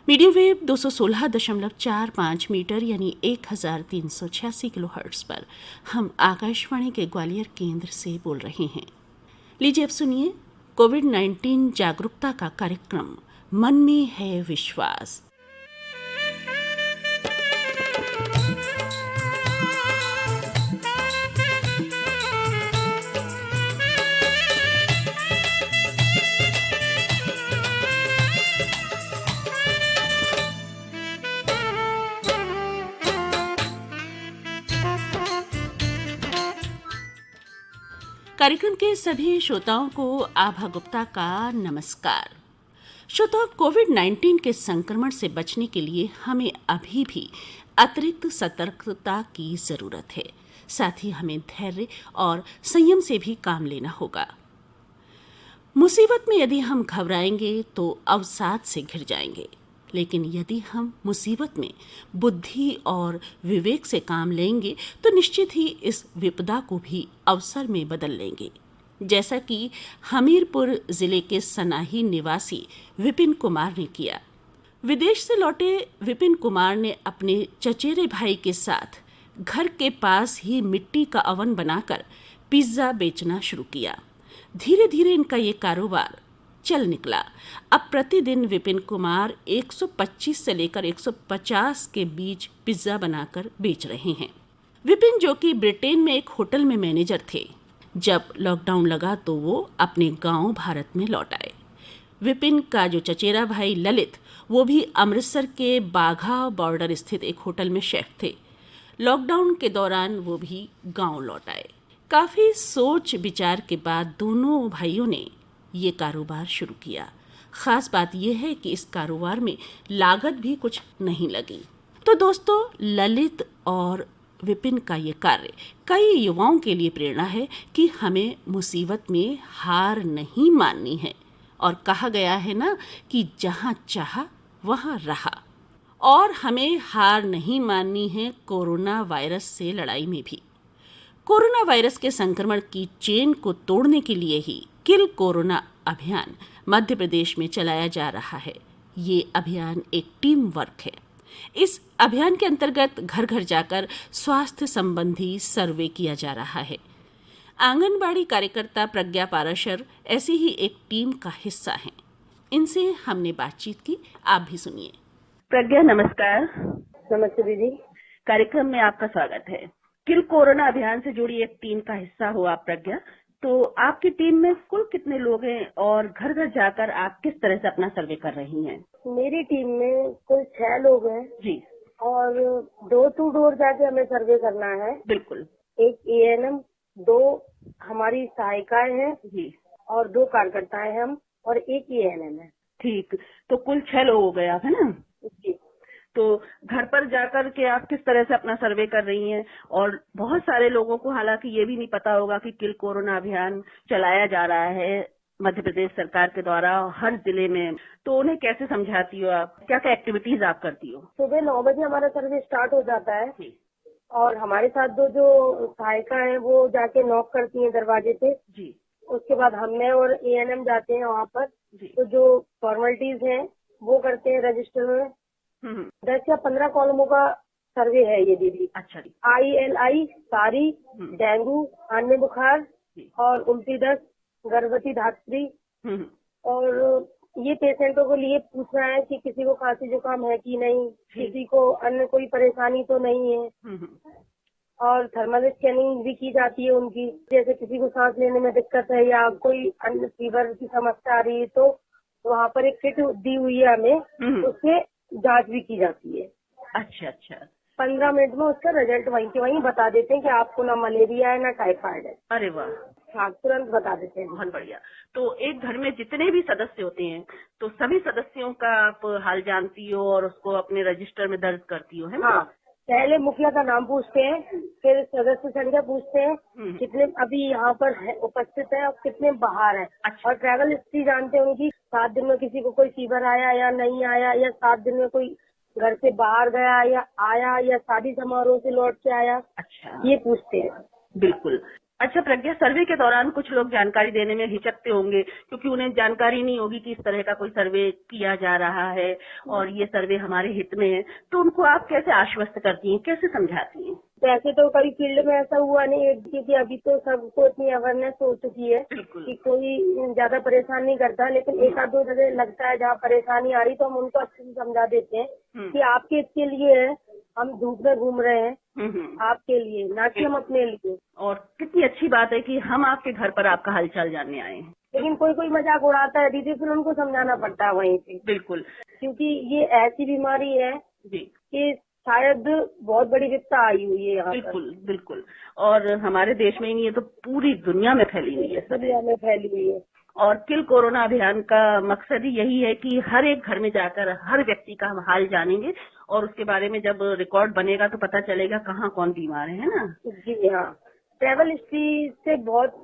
Medium wave 216.45 metre यानी 1386 kilohertz पर हम आकाशवाणी के ग्वालियर केंद्र से बोल रहे हैं। लीजिए अब सुनिए कोविड-19 जागरूकता का कार्यक्रम मन में है विश्वास। कार्यक्रम के सभी श्रोताओं को आभा गुप्ता का नमस्कार। श्रोताओं, कोविड-19 के संक्रमण से बचने के लिए हमें अभी भी अतिरिक्त सतर्कता की जरूरत है। साथ ही हमें धैर्य और संयम से भी काम लेना होगा। मुसीबत में यदि हम घबराएंगे तो अवसाद से घिर जाएंगे, लेकिन यदि हम मुसीबत में बुद्धि और विवेक से काम लेंगे तो निश्चित ही इस विपदा को भी अवसर में बदल लेंगे, जैसा कि हमीरपुर जिले के सनाही निवासी विपिन कुमार ने किया। विदेश से लौटे विपिन कुमार ने अपने चचेरे भाई के साथ घर के पास ही मिट्टी का अवन बनाकर पिज्जा बेचना शुरू किया। धीरे धीरे इनका ये कारोबार चल निकला। अब प्रतिदिन विपिन कुमार 125 से लेकर 150 के बीच पिज्जा बनाकर बेच रहे हैं। विपिन, जो कि ब्रिटेन में एक होटल में मैनेजर थे, जब लॉकडाउन लगा तो वो अपने गांव भारत में लौट आए। विपिन का जो चचेरा भाई ललित, वो भी अमृतसर के बाघा बॉर्डर स्थित एक होटल में शेफ थे। लॉकडाउन के दौरान वो भी गांव लौट आए। काफी सोच विचार के बाद दोनों भाइयों ने ये कारोबार शुरू किया। खास बात यह है कि इस कारोबार में लागत भी कुछ नहीं लगी। तो दोस्तों, ललित और विपिन का ये कार्य कई युवाओं के लिए प्रेरणा है कि हमें मुसीबत में हार नहीं माननी है। और कहा गया है ना कि जहां चाहा वहां रहा। और हमें हार नहीं माननी है कोरोना वायरस से लड़ाई में भी। कोरोना वायरस के संक्रमण की चेन को तोड़ने के लिए ही किल कोरोना अभियान मध्य प्रदेश में चलाया जा रहा है। ये अभियान एक टीम वर्क है। इस अभियान के अंतर्गत घर घर जाकर स्वास्थ्य संबंधी सर्वे किया जा रहा है। आंगनबाड़ी कार्यकर्ता प्रज्ञा पाराशर ऐसी ही एक टीम का हिस्सा हैं। इनसे हमने बातचीत की, आप भी सुनिए। प्रज्ञा, नमस्कार। नमस्ते दीदी। कार्यक्रम में आपका स्वागत है। किल कोरोना अभियान से जुड़ी एक टीम का हिस्सा हो आप, प्रज्ञा। तो आपकी टीम में कुल कितने लोग हैं और घर घर जाकर आप किस तरह से अपना सर्वे कर रही हैं? मेरी टीम में कुल 6 लोग हैं जी। और डोर टू डोर जाके हमें सर्वे करना है। बिल्कुल। एक एएनएम, 2 हमारी सहायिकाएं हैं जी और 2 कार्यकर्ताएं हैं हम, और एक एएनएम है। ठीक, तो कुल 6 लोग हो गए आप, है ना? जी। तो घर पर जाकर के आप किस तरह से अपना सर्वे कर रही हैं? और बहुत सारे लोगों को हालांकि ये भी नहीं पता होगा कि किल कोरोना अभियान चलाया जा रहा है मध्य प्रदेश सरकार के द्वारा हर जिले में, तो उन्हें कैसे समझाती हो आप? क्या क्या एक्टिविटीज आप करती हो? सुबह 9 बजे हमारा सर्वे स्टार्ट हो जाता है और हमारे साथ जो सहायिका है वो जाके नॉक करती है दरवाजे पे। जी। उसके बाद मैं और एएनएम जाते हैं वहाँ पर। तो जो फॉर्मेलिटीज है वो करते हैं रजिस्टर में। 10 या 15 कॉलमों का सर्वे है ये दीदी। अच्छा। ILI, सारी, डेंगू, अन्य बुखार और उल्टी दस्त, गर्भवती धात्री। और ये पेशेंटों को लिए पूछना है कि किसी को खांसी जुकाम है कि नहीं, किसी को अन्य कोई परेशानी तो नहीं है। और थर्मल स्कैनिंग भी की जाती है उनकी, जैसे किसी को सांस लेने में दिक्कत है या कोई अन्य फीवर की समस्या आ रही है तो वहाँ पर एक किट दी हुई है हमें, उससे जांच भी की जाती है। अच्छा अच्छा। 15 मिनट में उसका रिजल्ट वहीं के वहीं बता देते हैं कि आपको ना मलेरिया है ना टाइफाइड है। अरे वाह। हाँ, तुरंत बता देते हैं। बहुत बढ़िया। तो एक घर में जितने भी सदस्य होते हैं तो सभी सदस्यों का आप हाल जानती हो और उसको अपने रजिस्टर में दर्ज करती हो, है ना? हाँ, पहले मुखिया का नाम पूछते हैं, फिर सदस्य संख्या पूछते हैं, कितने अभी यहाँ पर है, उपस्थित है और कितने बाहर है। अच्छा। और ट्रैवल हिस्ट्री जानते हैं उनकी, 7 दिन में किसी को कोई फीवर आया या नहीं आया, या 7 दिन में कोई घर से बाहर गया या आया, या शादी समारोह से लौट के आया। अच्छा, ये पूछते हैं। बिल्कुल। अच्छा प्रज्ञा, सर्वे के दौरान कुछ लोग जानकारी देने में हिचकते होंगे क्योंकि उन्हें जानकारी नहीं होगी कि इस तरह का कोई सर्वे किया जा रहा है और ये सर्वे हमारे हित में है, तो उनको आप कैसे आश्वस्त करती हैं, कैसे समझाती हैं? वैसे तो कभी फील्ड में ऐसा हुआ नहीं है, क्योंकि अभी तो सबको इतनी अवेयरनेस हो चुकी है कि कोई ज्यादा परेशान नहीं करता, लेकिन एक आध दो जगह लगता है जहाँ परेशानी आ रही तो हम उनको अच्छे से समझा देते हैं कि आपके इसके लिए है, हम धूप में घूम रहे हैं, आपके लिए, ना कि हम अपने लिए। और कितनी अच्छी बात है कि हम आपके घर पर आपका हालचाल जानने आए हैं। लेकिन कोई कोई मजाक उड़ाता है दीदी, फिर उनको समझाना पड़ता है वहीं पे। बिल्कुल, क्योंकि ये ऐसी बीमारी है जी कि शायद बहुत बड़ी विपदा आई हुई है यहाँ पर। बिल्कुल बिल्कुल, और हमारे देश में ही नहीं है तो पूरी दुनिया में फैली हुई है, दुनिया में फैली हुई है। और किल कोरोना अभियान का मकसद ही यही है कि हर एक घर में जाकर हर व्यक्ति का हम हाल जानेंगे और उसके बारे में जब रिकॉर्ड बनेगा तो पता चलेगा कहाँ कौन बीमार है ना। जी हाँ, ट्रैवल हिस्ट्री से बहुत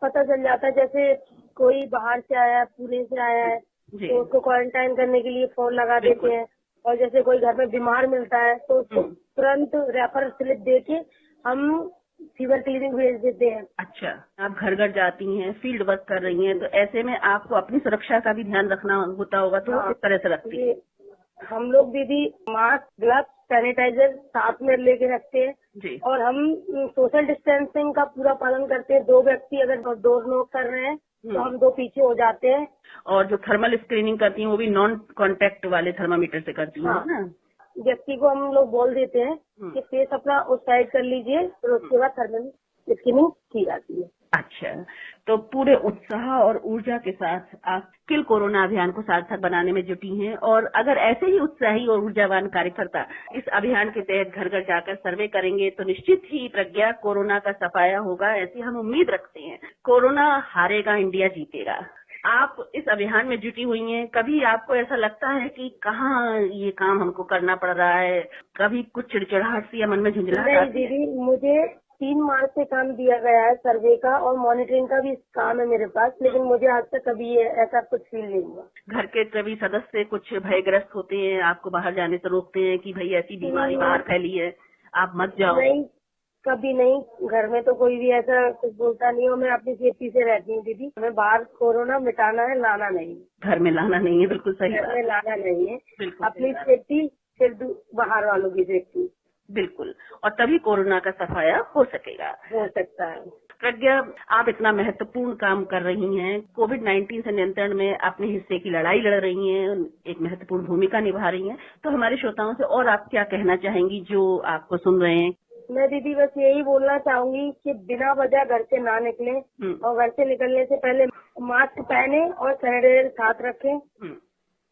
पता चल जाता है। जैसे कोई बाहर से आया है, पुणे से आया है, तो उसको क्वारंटाइन करने के लिए फोन लगा देते हैं, और जैसे कोई घर में बीमार मिलता है तो उसको तुरंत रेफर स्लिप देके हम फीवर क्लिनिक भेज देते हैं। अच्छा, आप घर घर जाती हैं, फील्ड वर्क कर रही हैं, तो ऐसे में आपको अपनी सुरक्षा का भी ध्यान रखना होता होगा, तो किस तरह से रखती है? हम लोग दीदी मास्क, ग्लव्स, सैनिटाइजर साथ में लेके रखते हैं जी। और हम सोशल डिस्टेंसिंग का पूरा पालन करते हैं। 2 व्यक्ति अगर डोर नॉक कर रहे हैं तो हम 2 पीछे हो जाते हैं। और जो थर्मल स्क्रीनिंग करती हैं वो भी नॉन कांटेक्ट वाले थर्मामीटर से करती हैं ना? व्यक्ति को हम लोग बोल देते हैं कि फेस अपना उस साइड कर लीजिए, फिर उसके बाद थर्मल स्क्रीनिंग की जाती है। अच्छा, तो पूरे उत्साह और ऊर्जा के साथ आप किल कोरोना अभियान को सार्थक बनाने में जुटी हैं, और अगर ऐसे ही उत्साही और ऊर्जावान कार्यकर्ता इस अभियान के तहत घर घर जाकर सर्वे करेंगे तो निश्चित ही प्रज्ञा कोरोना का सफाया होगा, ऐसी हम उम्मीद रखते हैं। कोरोना हारेगा, इंडिया जीतेगा। आप इस अभियान में जुटी हुई हैं, कभी आपको ऐसा लगता है कि कहाँ ये काम हमको करना पड़ रहा है, कभी कुछ चिड़चिड़ाहट सी या मन में झुंझलाहट आती है? दीदी, मुझे 3 मार्च से काम दिया गया है सर्वे का, और मॉनिटरिंग का भी काम है मेरे पास, लेकिन मुझे आज तक कभी ऐसा कुछ फील नहीं हुआ। घर के सभी सदस्य कुछ भयग्रस्त होते हैं, आपको बाहर जाने से रोकते हैं कि भाई ऐसी बीमारी बाहर फैली है, आप मत जाओ? नहीं, कभी नहीं। घर में तो कोई भी ऐसा कुछ बोलता नहीं हो। मैं अपनी सेफ्टी से रहती हूँ दीदी। हमें बाहर कोरोना मिटाना है, लाना नहीं। घर में लाना नहीं है, बिल्कुल सही बात। घर में लाना नहीं है, अपनी बिल्कुल सेफ्टी, फिर बाहर वालों की सेफ्टी। बिल्कुल, और तभी कोरोना का सफाया हो सकेगा, हो सकता है। प्रज्ञा, आप इतना महत्वपूर्ण काम कर रही हैं, कोविड-19 से नियंत्रण में अपने हिस्से की लड़ाई लड़ रही हैं, एक महत्वपूर्ण भूमिका निभा रही हैं, तो हमारे श्रोताओं से और आप क्या कहना चाहेंगी जो आपको सुन रहे हैं? मैं दीदी बस यही बोलना चाहूंगी कि बिना वजह घर से ना निकलें, और घर से निकलने से पहले मास्क पहने और सैनिटाइजर साथ रखें,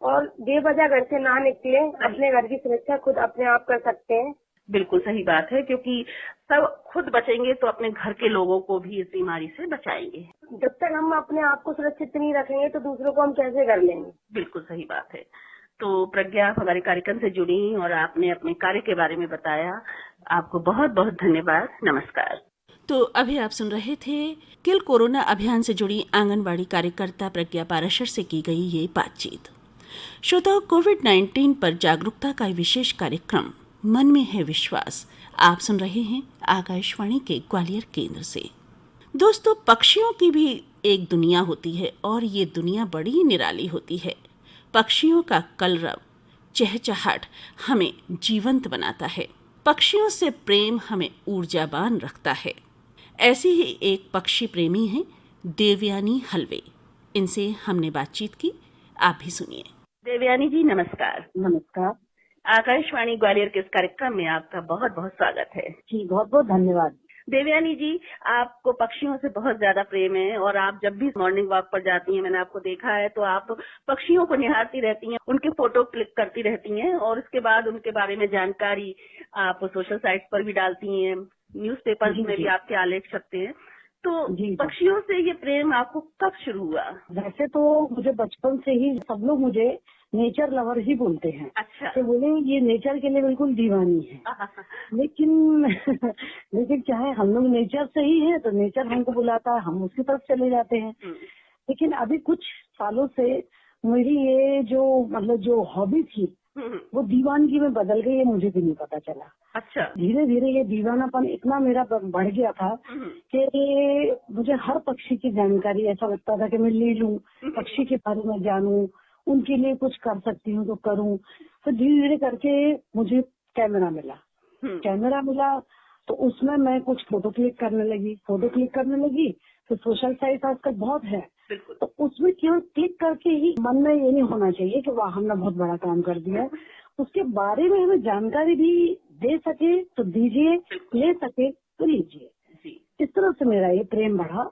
और बेवजह घर से ना निकलें। अपने घर की सुरक्षा खुद अपने आप कर सकते हैं। बिल्कुल सही बात है, क्योंकि सब खुद बचेंगे तो अपने घर के लोगों को भी इस बीमारी से बचाएंगे। जब तक हम अपने आप को सुरक्षित नहीं रखेंगे तो दूसरों को हम कैसे कर लेंगे? बिल्कुल सही बात है। तो प्रज्ञा, आप हमारे कार्यक्रम से जुड़ी और आपने अपने कार्य के बारे में बताया, आपको बहुत बहुत धन्यवाद। नमस्कार। तो अभी आप सुन रहे थे किल कोरोना अभियान से जुड़ी आंगनबाड़ी कार्यकर्ता प्रज्ञा पाराशर से की गई ये बातचीत। श्रोताओं, कोविड-19 पर जागरूकता का विशेष कार्यक्रम मन में है विश्वास आप सुन रहे हैं आकाशवाणी के ग्वालियर केंद्र से। दोस्तों, पक्षियों की भी एक दुनिया होती है और ये दुनिया बड़ी निराली होती है। पक्षियों का कलरव, चहचहाट हमें जीवंत बनाता है। पक्षियों से प्रेम हमें ऊर्जावान रखता है। ऐसी ही एक पक्षी प्रेमी हैं देवयानी हलवे। इनसे हमने बातचीत की, आप भी सुनिए। देवयानी जी, नमस्कार। नमस्कार। आकाशवाणी ग्वालियर के इस कार्यक्रम में आपका बहुत बहुत स्वागत है। जी, बहुत बहुत धन्यवाद। देवयानी जी, आपको पक्षियों से बहुत ज्यादा प्रेम है और आप जब भी मॉर्निंग वॉक पर जाती हैं, मैंने आपको देखा है, तो आप पक्षियों को निहारती रहती हैं, उनके फोटो क्लिक करती रहती हैं और उसके बाद उनके बारे में जानकारी आप सोशल साइट्स पर भी डालती हैं, न्यूज़पेपर्स में भी आपके आलेख छपते हैं। तो पक्षियों से ये प्रेम आपको कब शुरू हुआ? वैसे तो मुझे बचपन से ही सब लोग मुझे नेचर लवर ही बोलते हैं। अच्छा। तो बोले ये नेचर के लिए बिल्कुल दीवानी है। लेकिन लेकिन क्या है, हम लोग नेचर से ही है तो नेचर हमको बुलाता है, हम उसकी तरफ चले जाते हैं। लेकिन अभी कुछ सालों से मेरी ये जो हॉबी थी वो दीवानगी में बदल गई, ये मुझे भी नहीं पता चला। अच्छा। धीरे धीरे ये दीवानापन इतना मेरा बढ़ गया था कि मुझे हर पक्षी की जानकारी, ऐसा लगता था कि मैं ले लूं, पक्षी के बारे में जानूं, उनके लिए कुछ कर सकती हूँ तो करूं। तो धीरे धीरे करके मुझे कैमरा मिला तो उसमें मैं कुछ फोटो क्लिक करने लगी। तो सोशल साइट आजकल बहुत है, तो उसमें केवल क्लिक करके ही मन में ये नहीं होना चाहिए कि वाह हमने बहुत बड़ा काम कर दिया। उसके बारे में हमें जानकारी भी दे सके तो दीजिए, ले सके तो लीजिए। इस तरह से मेरा ये प्रेम बढ़ा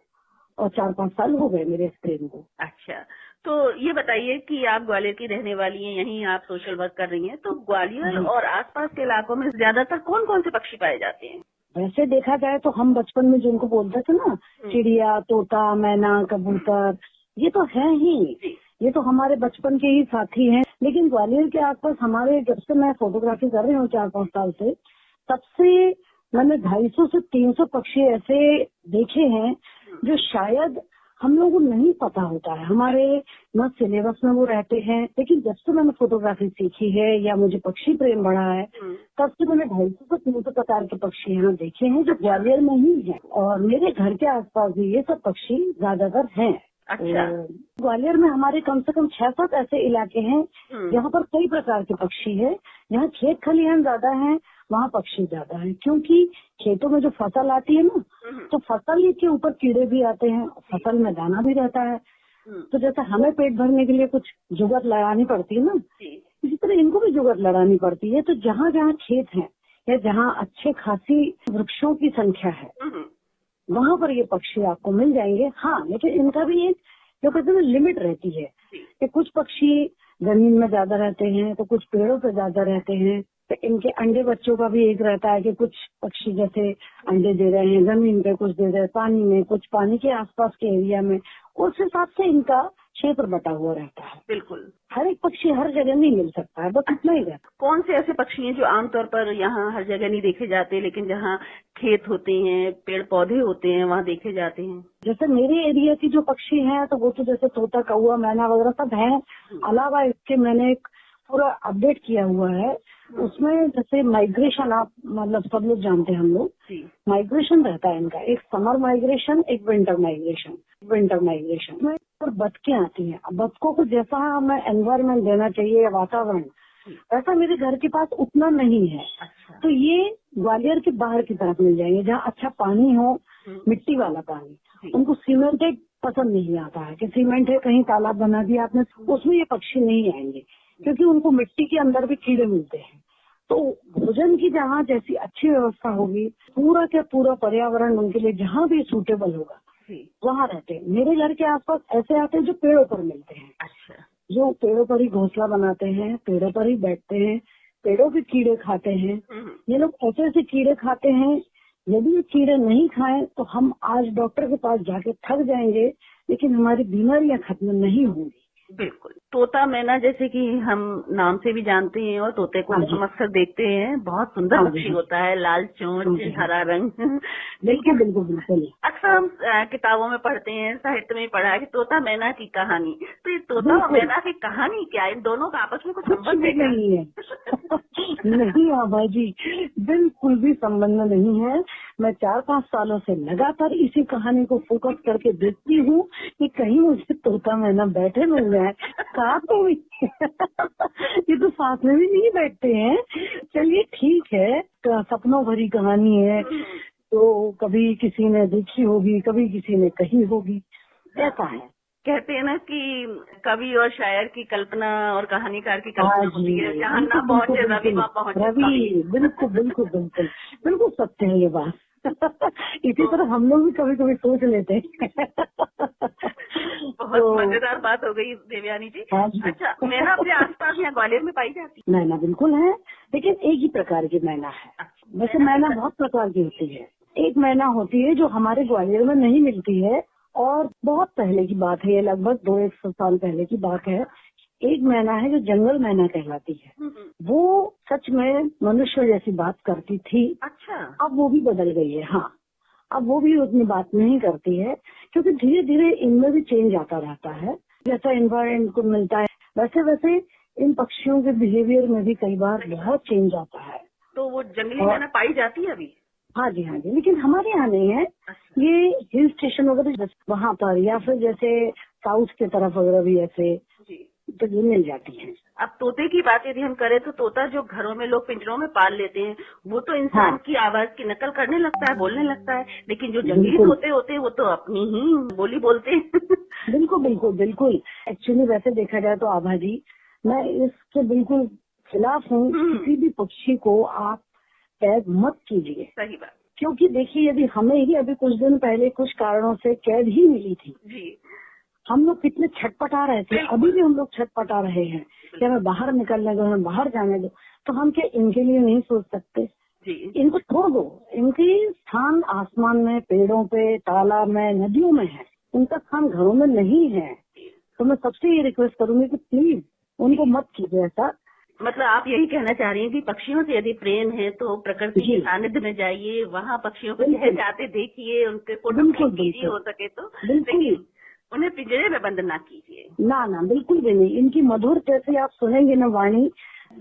और 4-5 साल हो गए मेरे इस प्रेम को। अच्छा, तो ये बताइए कि आप ग्वालियर की रहने वाली हैं, यहीं आप सोशल वर्क कर रही हैं, तो ग्वालियर और आसपास के इलाकों में ज्यादातर कौन कौन से पक्षी पाए जाते हैं? वैसे देखा जाए तो हम बचपन में जिनको बोलते थे ना, चिड़िया, तोता, मैना, कबूतर, ये तो है ही, ये तो हमारे बचपन के ही साथी हैं। लेकिन ग्वालियर के आसपास हमारे, जब से मैं फोटोग्राफी कर रही हूँ 4-5 साल से, तब से मैंने 250 से 300 पक्षी ऐसे देखे हैं जो शायद हम लोगों को नहीं पता होता है, हमारे न सिलेबस में वो रहते हैं। लेकिन जब से मैंने फोटोग्राफी सीखी है या मुझे पक्षी प्रेम बढ़ा है, तब से मैंने 250 से 300 प्रकार के पक्षी यहाँ देखे हैं जो ग्वालियर में ही हैं। और मेरे घर के आसपास भी ये सब पक्षी ज्यादातर हैं। अच्छा। ग्वालियर में हमारे कम से कम 6-7 ऐसे इलाके हैं जहाँ पर कई प्रकार के पक्षी है। यहाँ खेत खलिहान ज्यादा है, वहाँ पक्षी ज्यादा है, क्योंकि खेतों में जो फसल आती है ना, तो फसल के ऊपर कीड़े भी आते हैं, फसल में दाना भी रहता है। तो जैसे हमें पेट भरने के लिए कुछ जुगाड़ लगानी पड़ती है ना, इसी तरह इनको भी जुगाड़ लगानी पड़ती है। तो जहाँ जहाँ खेत है या जहाँ अच्छे खासी वृक्षों की संख्या है, वहाँ पर ये पक्षी आपको मिल जाएंगे। हाँ, लेकिन इनका भी एक जो कहते हैं लिमिट रहती है कि कुछ पक्षी जमीन में ज्यादा रहते हैं तो कुछ पेड़ों पे ज्यादा रहते हैं। तो इनके अंडे बच्चों का भी एक रहता है कि कुछ पक्षी जैसे अंडे दे रहे हैं जमीन पे, कुछ दे रहे हैं पानी में, कुछ पानी के आसपास के एरिया में, उस हिसाब से इनका क्षेत्र बटा हुआ रहता है। बिल्कुल, हर एक पक्षी हर जगह नहीं मिल सकता है, बस इतना ही रहता है। कौन से ऐसे पक्षी हैं जो आमतौर पर यहाँ हर जगह नहीं देखे जाते, लेकिन जहाँ खेत होते हैं, पेड़ पौधे होते हैं, वहाँ देखे जाते हैं? जैसे मेरे एरिया की जो पक्षी हैं तो वो तो जैसे तोता, कौवा, मैना वगैरह सब हैं। अलावा इसके मैंने एक पूरा अपडेट किया हुआ है, उसमें जैसे माइग्रेशन, आप मतलब सब लोग जानते हैं, हम लोग माइग्रेशन रहता है इनका, एक समर माइग्रेशन, एक विंटर माइग्रेशन में और बतखें आती हैं। अब बतखों को जैसा हमें एनवायरमेंट देना चाहिए या वातावरण, वैसा मेरे घर के पास उतना नहीं है। तो ये ग्वालियर के बाहर की तरफ मिल जाएंगे जहाँ अच्छा पानी हो, मिट्टी वाला पानी। उनको सीमेंटेड पसंद नहीं आता है कि सीमेंट है, कहीं तालाब बना दिया आपने, उसमें ये पक्षी नहीं आएंगे, क्योंकि उनको मिट्टी के अंदर भी कीड़े मिलते हैं। तो भोजन की जहाँ जैसी अच्छी व्यवस्था होगी, पूरा के पूरा पर्यावरण उनके लिए जहाँ भी सूटेबल होगा वहाँ रहते हैं। मेरे घर के आसपास ऐसे आते हैं जो पेड़ों पर मिलते हैं। अच्छा। जो पेड़ों पर ही घोंसला बनाते हैं, पेड़ों पर ही बैठते हैं, पेड़ों के कीड़े खाते हैं। ये लोग ऐसे ऐसे कीड़े खाते हैं, यदि ये कीड़े नहीं खाएं तो हम आज डॉक्टर के पास जाके थक जाएंगे, लेकिन हमारी बीमारियां खत्म नहीं होंगी। बिल्कुल। तोता मैना जैसे कि हम नाम से भी जानते हैं और तोते को हम अक्सर देखते हैं, बहुत सुंदर पक्षी होता है, लाल चोंच, हरा रंग। बिल्कुल बिल्कुल बिल्कुल। अक्सर हम किताबों में पढ़ते हैं, साहित्य में पढ़ा है कि तोता मैना की कहानी। तो ये तोता और मैना की कहानी क्या है? इन दोनों का आपस में कुछ संबंध नहीं है? नहीं आभा जी, बिल्कुल भी संबंध नहीं है। मैं 4-5 सालों से लगातार इसी कहानी को फोकस करके देखती हूँ कि कहीं मुझे तोता मैना बैठे मिल जाए साथ में। ये तो साथ में भी नहीं बैठते हैं। चलिए ठीक है, तो सपनों भरी कहानी है, तो कभी किसी ने देखी होगी, कभी किसी ने कही होगी, ऐसा है। कहते हैं ना कि कवि और शायर की कल्पना और कहानीकार की कल्पना होती है, जहाँ ना पहुँचे रवि वहाँ पहुँचे रवि। बिल्कुल बिल्कुल बिल्कुल बिल्कुल सत्य है ये बात। इसी तरह हम लोग भी कभी कभी सोच लेते हैं। बहुत मजेदार बात हो गई देवयानी जी। अच्छा, मैना अपने आसपास या ग्वालियर में पाई जाती है? मैना बिल्कुल है, लेकिन एक ही प्रकार की मैना है। वैसे मैना बहुत प्रकार की होती है। एक मैना होती है जो हमारे ग्वालियर में नहीं मिलती है, और बहुत पहले की बात है, ये लगभग 200-100 साल पहले की बात है। एक मैना है जो जंगल मैना कहलाती है। वो सच में मनुष्य जैसी बात करती थी। अच्छा। अब वो भी बदल गई है। हाँ, अब वो भी उतनी बात नहीं करती है, क्योंकि धीरे धीरे इनमें भी चेंज आता रहता है। जैसा एनवायरमेंट को मिलता है वैसे वैसे इन पक्षियों के बिहेवियर में भी कई बार बहुत चेंज आता है। तो वो जंगली मैना पाई जाती है अभी? हाँ जी, लेकिन हमारे यहाँ नहीं है। ये हिल स्टेशन वगैरह वहाँ पर, या फिर जैसे साउथ की तरफ वगैरह भी ऐसे तो ये मिल जाती है। अब तोते की बात यदि हम करें तो तोता जो घरों में लोग पिंजरों में पाल लेते हैं वो तो इंसान की आवाज की नकल करने लगता है, बोलने लगता है, लेकिन जो जंगली तोते होते हैं वो तो अपनी ही बोली बोलते हैं। बिल्कुल बिल्कुल बिल्कुल। एक्चुअली वैसे देखा जाए तो आभा जी, मैं इसके बिल्कुल खिलाफ हूँ। किसी भी पक्षी को आप कैद मत कीजिए। सही बात। क्योंकि देखिए, यदि हमें ही अभी कुछ दिन पहले कुछ कारणों से कैद ही मिली थी जी, हम लोग कितने छटपटा रहे थे। अभी भी हम लोग छटपटा रहे हैं कि हमें बाहर निकलने दो, हमें बाहर जाने दो। तो हम क्या इनके लिए नहीं सोच सकते? इनको छोड़ दो, इनके स्थान आसमान में, पेड़ों पे, तालाब में, नदियों में है। उनका स्थान घरों में नहीं है। तो मैं सबसे ये रिक्वेस्ट करूंगी कि प्लीज उनको मत कीजिए ऐसा। मतलब आप यही कहना चाह रही हैं कि पक्षियों से यदि प्रेम है तो प्रकृति के सानिध्य में जाइए, वहाँ पक्षियों को जाते देखिए, उनके फोटो कीजिए हो सके तो, लेकिन उन्हें पिंजरे में बंद ना कीजिए। ना, बिल्कुल भी नहीं। इनकी मधुर जैसे आप सुनेंगे ना वाणी,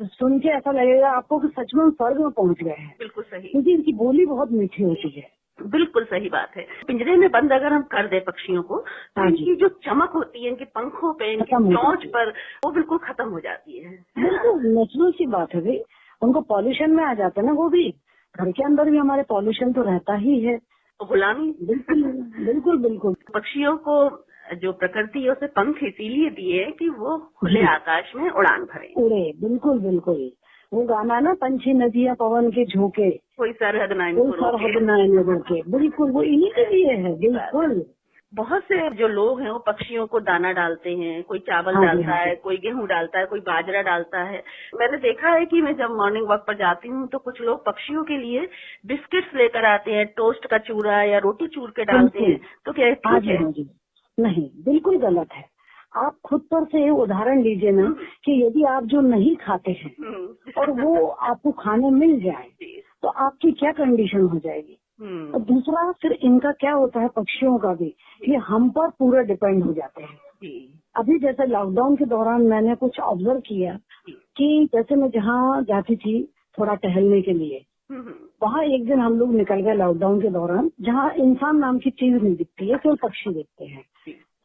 सुन के ऐसा लगेगा आपको कि सच में हम स्वर्ग में पहुंच गए हैं। बिल्कुल सही। क्योंकि इनकी बोली बहुत मीठी होती है। बिल्कुल सही बात है। पिंजरे में बंद अगर हम कर दे पक्षियों को तो इनकी जो चमक होती है, इनके पंखों पे, इनकी चोंच पर, वो बिल्कुल खत्म हो जाती है। बिल्कुल नेचुरल सी बात है भाई। उनको पॉल्यूशन में आ जाते हैं ना, वो भी घर के अंदर भी हमारे पॉल्यूशन तो रहता ही है। तो गुलामी। बिल्कुल बिल्कुल बिल्कुल। पक्षियों को जो प्रकृति है उसे पंख इसीलिए दिए कि वो खुले आकाश में उड़ान भरे, उड़े। बिल्कुल बिल्कुल। वो गाना ना, पंछी नदियाँ पवन के झोंके, कोई सरहद ना रोके। बिल्कुल वो इन्हीं के लिए है। बिल्कुल। बहुत से जो लोग हैं वो पक्षियों को दाना डालते हैं, कोई चावल डालता है, कोई गेहूं डालता है, कोई बाजरा डालता है। मैंने देखा है कि मैं जब मॉर्निंग वॉक पर जाती हूँ तो कुछ लोग पक्षियों के लिए बिस्किट्स लेकर आते हैं, टोस्ट का चूरा या रोटी चूर के डालते हैं। तो क्या ठीक है? नहीं, बिल्कुल गलत है। आप खुद पर से उदाहरण लीजिए ना कि यदि आप जो नहीं खाते हैं और वो आपको खाने मिल जाए तो आपकी क्या कंडीशन हो जाएगी। और दूसरा फिर इनका क्या होता है, पक्षियों का भी, ये हम पर पूरा डिपेंड हो जाते हैं। अभी जैसे लॉकडाउन के दौरान मैंने कुछ ऑब्जर्व किया कि जैसे मैं जहाँ जाती थी थोड़ा टहलने के लिए, वहाँ एक दिन हम लोग निकल गए लॉकडाउन के दौरान, जहाँ इंसान नाम की चीज नहीं दिखती है, केवल पक्षी दिखते हैं।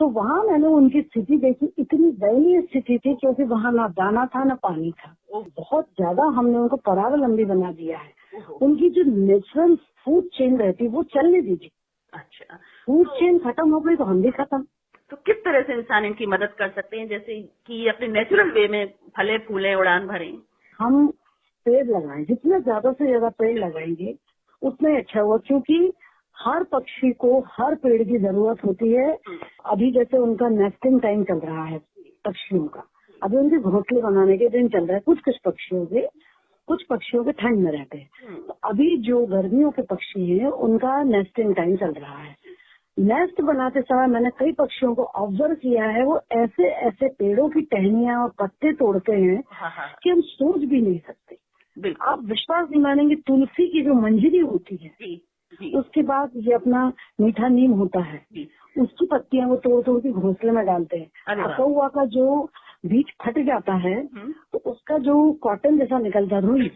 तो वहाँ मैंने उनकी स्थिति देखी, इतनी दयनीय स्थिति थी क्योंकि वहाँ ना दाना था ना पानी था। बहुत ज्यादा हमने उनको परावलंबी बना दिया है। उनकी जो नेचुरल फूड चेन रहती वो चलने दीजिए। अच्छा, फूड चेन खत्म हो गई तो हम भी खत्म। तो किस तरह से इंसान इनकी मदद कर सकते हैं, जैसे कि अपने नेचुरल वे में फले फूले उड़ान भरें? हम पेड़ लगाएं, जितने ज्यादा से ज्यादा पेड़ लगाएंगे उतना अच्छा हुआ। क्योंकि हर पक्षी को हर पेड़ की जरूरत होती है। अभी जैसे उनका नेस्टिंग टाइम चल रहा है पक्षियों का, अभी उनके घोंसले बनाने के दिन चल रहा है। कुछ पक्षियों के ठंड में रहते हैं। तो अभी जो गर्मियों के पक्षी हैं उनका नेस्टिंग टाइम चल रहा है। नेस्ट बनाते समय मैंने कई पक्षियों को ऑब्जर्व किया है, वो ऐसे ऐसे पेड़ों की टहनियां और पत्ते तोड़ते हैं कि हम सोच भी नहीं सकते। आप विश्वास नहीं मानेंगे, तुलसी की जो मंजरी होती है उसके बाद ये अपना मीठा नीम होता है, उसकी पत्तियां वो तोड़ तोड़ के घोंसले में डालते हैं। अकौआ का जो बीज फट जाता है तो उसका जो कॉटन जैसा निकलता है,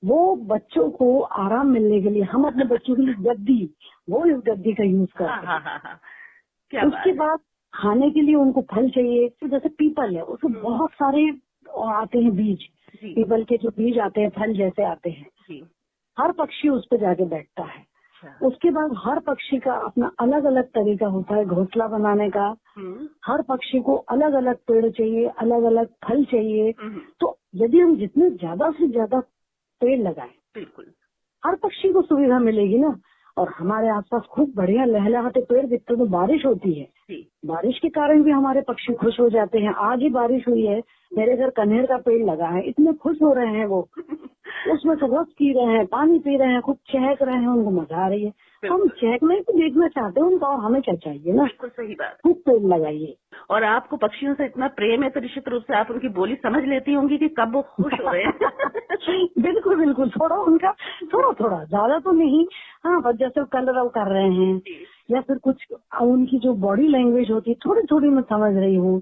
वो बच्चों को आराम मिलने के लिए हम अपने बच्चों के लिए गद्दी, वो इस गद्दी का यूज करते हैं। उसके बाद खाने के लिए उनको फल चाहिए। तो जैसे पीपल है, उसमें बहुत सारे आते हैं बीज, पीपल के जो बीज आते हैं फल जैसे आते हैं। हर पक्षी उस पर जाके बैठता है। उसके बाद हर पक्षी का अपना अलग अलग तरीका होता है घोंसला बनाने का। हर पक्षी को अलग अलग पेड़ चाहिए, अलग अलग फल चाहिए। तो यदि हम जितने ज्यादा से ज्यादा पेड़ लगाएं, बिल्कुल हर पक्षी को सुविधा मिलेगी ना। और हमारे आसपास खूब बढ़िया लहलहाते पेड़ दिखते तो बारिश होती है, बारिश के कारण भी हमारे पक्षी खुश हो जाते हैं। आज ही बारिश हुई है, मेरे घर कनेर का पेड़ लगा है, इतने खुश हो रहे हैं वो, उसमें से रस पी रहे हैं, पानी पी रहे हैं, खूब चहक रहे हैं, उनको मजा आ रही है। हम चहकने को देखना चाहते हैं उनका, और हमें क्या चाहिए ना। बिल्कुल सही बात। खूब पेड़ लगाइए। और आपको पक्षियों से इतना प्रेम है तो निश्चित रूप से आप उनकी बोली समझ लेती होंगी कि कब वो खुश हो रहे हैं। बिल्कुल बिल्कुल, थोड़ा ज्यादा तो नहीं। हाँ, बस जैसे कलरव कर रहे हैं या फिर कुछ उनकी जो बॉडी लैंग्वेज होती है थोड़ी थोड़ी मैं समझ रही हूँ,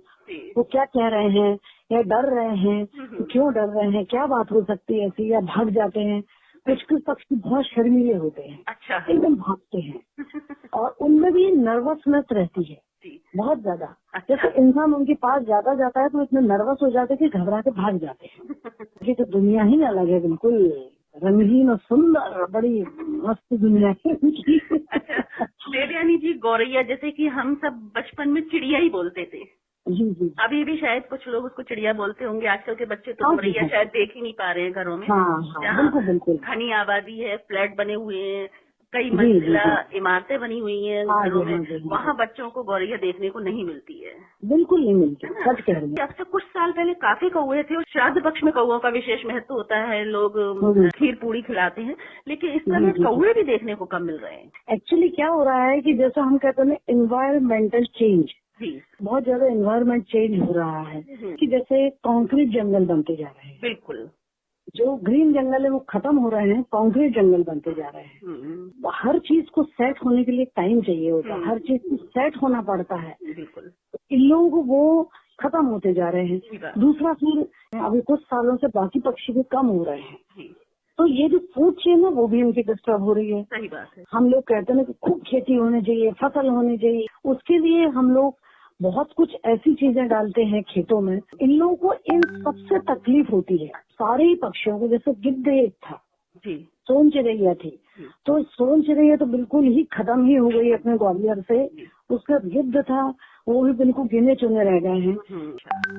वो क्या कह रहे हैं, या डर रहे हैं, तो क्यों डर रहे हैं, क्या बात हो सकती है ऐसी, या भाग जाते हैं। कुछ पक्षी बहुत शर्मीले होते हैं, अच्छा, एकदम भागते हैं और उनमें भी नर्वसनेस रहती है बहुत ज्यादा। अच्छा। जैसे इंसान उनके पास ज्यादा जाता है तो इतने नर्वस हो जाते हैं कि घबरा के भाग जाते हैं। ये तो दुनिया ही अलग है, बिल्कुल रंगीन और सुंदर, बड़ी मस्त दुनिया है। अच्छा देवयानी जी, गौरैया जैसे कि हम सब बचपन में चिड़िया ही बोलते थे, जी जी। अभी भी शायद कुछ लोग उसको चिड़िया बोलते होंगे। आजकल के बच्चे तो हाँ, गौरैया हाँ। शायद देख ही नहीं पा रहे हैं घरों में। हाँ हाँ, बिल्कुल बिल्कुल। घनी आबादी है, फ्लैट बने हुए हैं, कई जी, मंजिला जी। इमारतें बनी हुई हैं हाँ घरों जी, में, हाँ जी, हाँ जी। वहाँ बच्चों को गौरैया देखने को नहीं मिलती है। बिल्कुल नहीं मिलती, है ना? सच कह रही है। अब से कुछ साल पहले काफी कौवे थे और श्राद्ध पक्ष में कौवों का विशेष महत्व होता है, लोग खीर पूरी खिलाते हैं, लेकिन इस समय जी, जी। कौवे भी देखने को कम मिल रहे हैं। एक्चुअली क्या हो रहा है कि जैसा हम कहते हैं एनवायरमेंटल चेंज, जी बहुत ज्यादा एनवायरमेंट चेंज हो रहा है कि जैसे कंक्रीट जंगल बनते जा रहे हैं, बिल्कुल। जो ग्रीन जंगल है वो खत्म हो रहे हैं, कंक्रीट जंगल बनते जा रहे हैं। हर चीज को सेट होने के लिए टाइम चाहिए होता है, हर चीज को सेट होना पड़ता है। बिल्कुल। इन लोगों को वो खत्म होते जा रहे हैं। दूसरा फिर अभी कुछ सालों से बाकी पक्षी भी कम हो रहे हैं, तो ये जो फूड चेन है वो भी इनकी डिस्टर्ब हो रही है। सही बात है। हम लोग कहते हैं कि खूब खेती होनी चाहिए, फसल होनी चाहिए, उसके लिए हम लोग बहुत कुछ ऐसी चीजें डालते हैं खेतों में। इन लोगों को इन सबसे तकलीफ होती है, सारे ही पक्षियों को। जैसे गिद्ध एक था जी, सोन चिड़ैया थी, तो सोन चिड़ैया तो बिल्कुल ही खत्म ही हो गई अपने ग्वालियर से। उसका गिद्ध था, वो भी बिल्कुल गिने चुने रह गए हैं,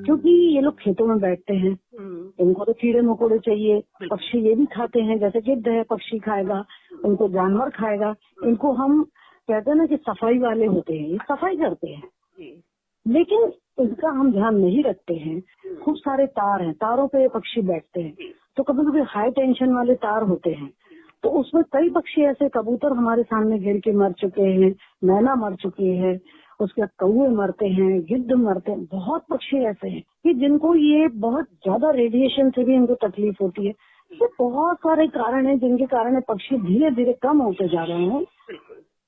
क्योंकि ये लोग खेतों में बैठते हैं, इनको तो कीड़े मकोड़े चाहिए। पक्षी ये भी खाते हैं, जैसे गिद्ध है पक्षी खाएगा, उनको जानवर खाएगा। इनको हम कहते हैं ना कि सफाई वाले होते हैं, ये सफाई करते हैं, लेकिन इनका हम ध्यान नहीं रखते हैं। खूब सारे तार हैं, तारों पे ये पक्षी बैठते हैं, तो कभी कभी हाई टेंशन वाले तार होते हैं, तो उसमें कई पक्षी ऐसे, कबूतर हमारे सामने गिर के मर चुके हैं, मैना मर चुकी है, उसके कौवे मरते हैं, गिद्ध मरते हैं। बहुत पक्षी ऐसे हैं कि जिनको ये बहुत ज्यादा रेडिएशन से भी इनको तकलीफ होती है। ये बहुत सारे कारण हैं जिनके कारण पक्षी धीरे धीरे कम होते जा रहे हैं।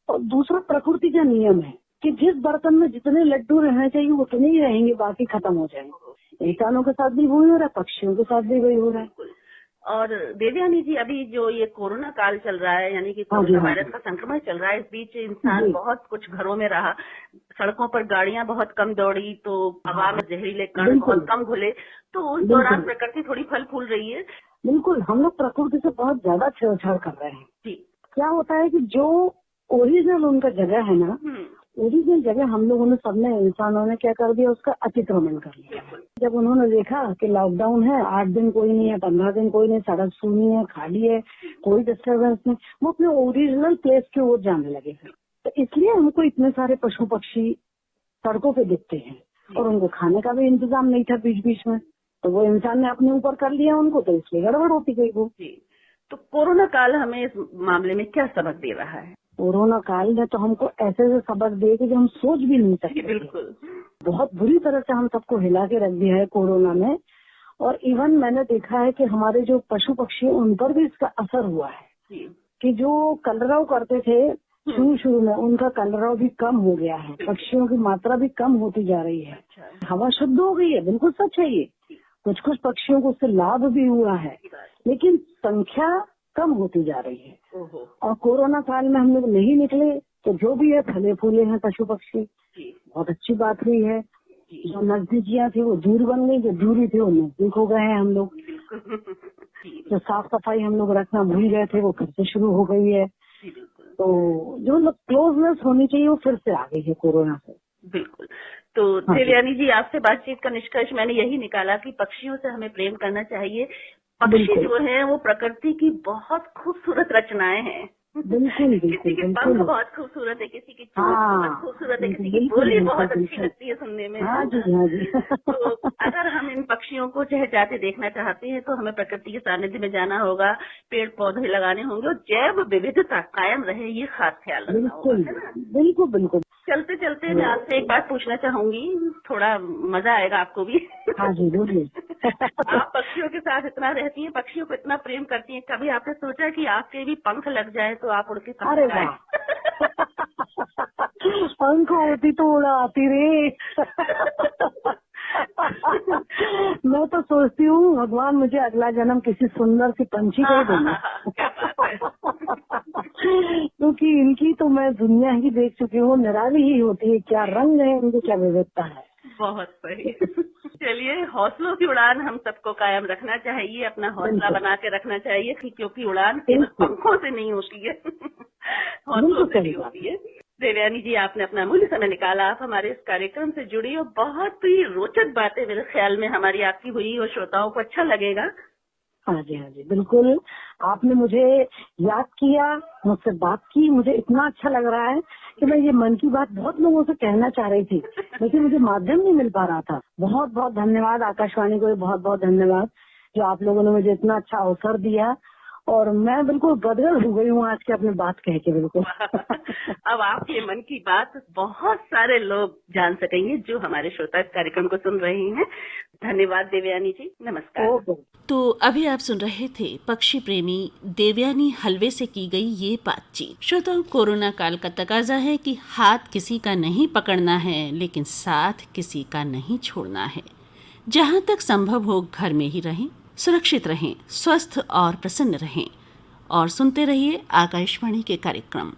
और दूसरा प्रकृति का नियम है कि जिस बर्तन में जितने लड्डू रहने चाहिए उतने ही रहेंगे, बाकी खत्म हो जाएंगे। इंसानों के साथ भी वही हो रहा है, पक्षियों के साथ भी वही हो रहा है। और देवयानी जी, अभी जो ये कोरोना काल चल रहा है, यानी कि कोरोना वायरस का संक्रमण चल रहा है, इस बीच इंसान बहुत कुछ घरों में रहा, सड़कों पर गाड़ियां बहुत कम दौड़ी, तो हवा में जहरीले कण बहुत कम घुले, तो उस दौरान प्रकृति थोड़ी फल फूल रही है। बिल्कुल, हम लोग प्रकृति से बहुत ज्यादा छेड़छाड़ कर रहे हैं। जी। क्या होता है कि जो ओरिजिनल उनका जगह है ना, ओरिजिनल जगह हम लोगों ने, सबने, इंसानों ने क्या कर दिया, उसका अतिक्रमण कर लिया। जब उन्होंने देखा कि लॉकडाउन है, 8 दिन कोई नहीं है, 15 दिन कोई नहीं, सड़क सूनी है, खाली है, कोई डिस्टर्बेंस नहीं, वो अपने ओरिजिनल प्लेस की ओर जाने लगे। तो इसलिए हमको इतने सारे पशु पक्षी सड़कों पे दिखते हैं, और उनको खाने का भी इंतजाम नहीं था बीच बीच में, तो वो इंसान ने अपने ऊपर कर लिया उनको, तो इसलिए गड़बड़ होती गई वो। तो कोरोना काल हमें इस मामले में क्या सबक दे रहा है? कोरोना काल ने तो हमको ऐसे ऐसे सबक दिए कि जो हम सोच भी नहीं सकते। बिल्कुल, बहुत बुरी तरह से हम सबको हिला के रख दिया है कोरोना में। और इवन मैंने देखा है कि हमारे जो पशु पक्षी उन पर भी इसका असर हुआ है कि जो कलरव करते थे शुरू में, उनका कलरव भी कम हो गया है, पक्षियों की मात्रा भी कम होती जा रही है, हवा शुद्ध हो गई है। बिल्कुल सच है ये, कुछ कुछ पक्षियों को उससे लाभ भी हुआ है, लेकिन संख्या कम होती जा रही है। और कोरोना काल में हम लोग नहीं निकले, तो जो भी है फले फूले हैं पशु पक्षी, बहुत अच्छी बात हुई है। जो नजदीकियां थी वो दूर बन गई, जो दूरी थी वो नजदीक हो गए हैं हम लोग। जो साफ सफाई हम लोग रखना भूल गए थे वो फिर से शुरू हो गई है। तो जो क्लोजनेस होनी चाहिए वो फिर से आ गई है कोरोना से। बिल्कुल। तो देवयानी जी, आपसे बातचीत का निष्कर्ष मैंने यही निकाला कि पक्षियों से हमें प्रेम करना चाहिए। पक्षी जो है वो प्रकृति की बहुत खूबसूरत रचनाएं हैं। बिल्कुल किसी की पंख बहुत खूबसूरत है, किसी की चोंच बहुत खूबसूरत है, किसी की बोली बहुत अच्छी लगती है सुनने में। हाँ जी, हाँ जी। तो अगर हम इन पक्षियों को चहचहाते देखना चाहते हैं तो हमें प्रकृति के सानिध्य में जाना होगा, पेड़ पौधे लगाने होंगे और जैव विविधता कायम रहे, ये खास ख्याल रखना होगा, है ना? बिल्कुल बिल्कुल। चलते चलते मैं आपसे एक बात पूछना चाहूंगी, थोड़ा मजा आएगा आपको भी। हाँ जी, बोलिए। आप पक्षियों के साथ इतना रहती हैं, पक्षियों को इतना प्रेम करती हैं, कभी आपने सोचा कि आपके भी पंख लग जाए तो आप उड़ के कहाँ अरे जाएं? पंख होती तो उड़ाती रे। मैं तो सोचती हूँ भगवान मुझे अगला जन्म किसी सुंदर सी पंछी को ही देना। क्योंकि इनकी तो मैं दुनिया ही देख चुकी हूँ, निराली ही होती है, क्या रंग है इनकी, क्या विविधता है। बहुत सही। चलिए, हौसलों की उड़ान हम सबको कायम रखना चाहिए, अपना हौसला बना के रखना चाहिए, क्योंकि उड़ान केवल पंखों से नहीं होती है, हौसलों से भी होती है। देवयानी जी, आपने अपना अमूल्य समय निकाला, आप हमारे इस कार्यक्रम से जुड़ी और बहुत ही रोचक बातें मेरे ख्याल में हमारी आपकी हुई और श्रोताओं को अच्छा लगेगा। हाँ जी, बिल्कुल। आपने मुझे याद किया, मुझसे बात की, मुझे इतना अच्छा लग रहा है कि मैं ये मन की बात बहुत लोगों से कहना चाह रही थी, लेकिन मुझे माध्यम नहीं मिल पा रहा था। बहुत बहुत धन्यवाद आकाशवाणी को, बहुत बहुत धन्यवाद जो आप लोगों ने मुझे इतना अच्छा अवसर दिया, और मैं बिल्कुल गदगद हो गई हूँ आज के अपने बात कह के, बिल्कुल। अब आपके मन की बात बहुत सारे लोग जान सकेंगे जो हमारे श्रोता इस कार्यक्रम को सुन रहे हैं। धन्यवाद देवयानी जी, नमस्कार। तो अभी आप सुन रहे थे पक्षी प्रेमी देवयानी हलवे से की गई ये बातचीत। श्रोताओं, कोरोना काल का तकाजा है कि हाथ किसी का नहीं पकड़ना है, लेकिन साथ किसी का नहीं छोड़ना है। जहाँ तक संभव हो घर में ही रहें, सुरक्षित रहें, स्वस्थ और प्रसन्न रहें, और सुनते रहिए आकाशवाणी के कार्यक्रम।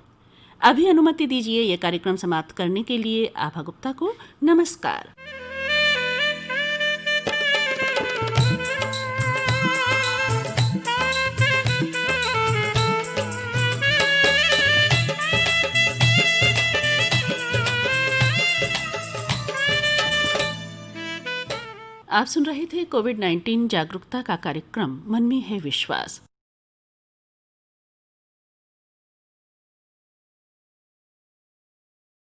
अभी अनुमति दीजिए ये कार्यक्रम समाप्त करने के लिए आभा गुप्ता को। नमस्कार। आप सुन रहे थे कोविड-19 जागरूकता का कार्यक्रम मन में है विश्वास।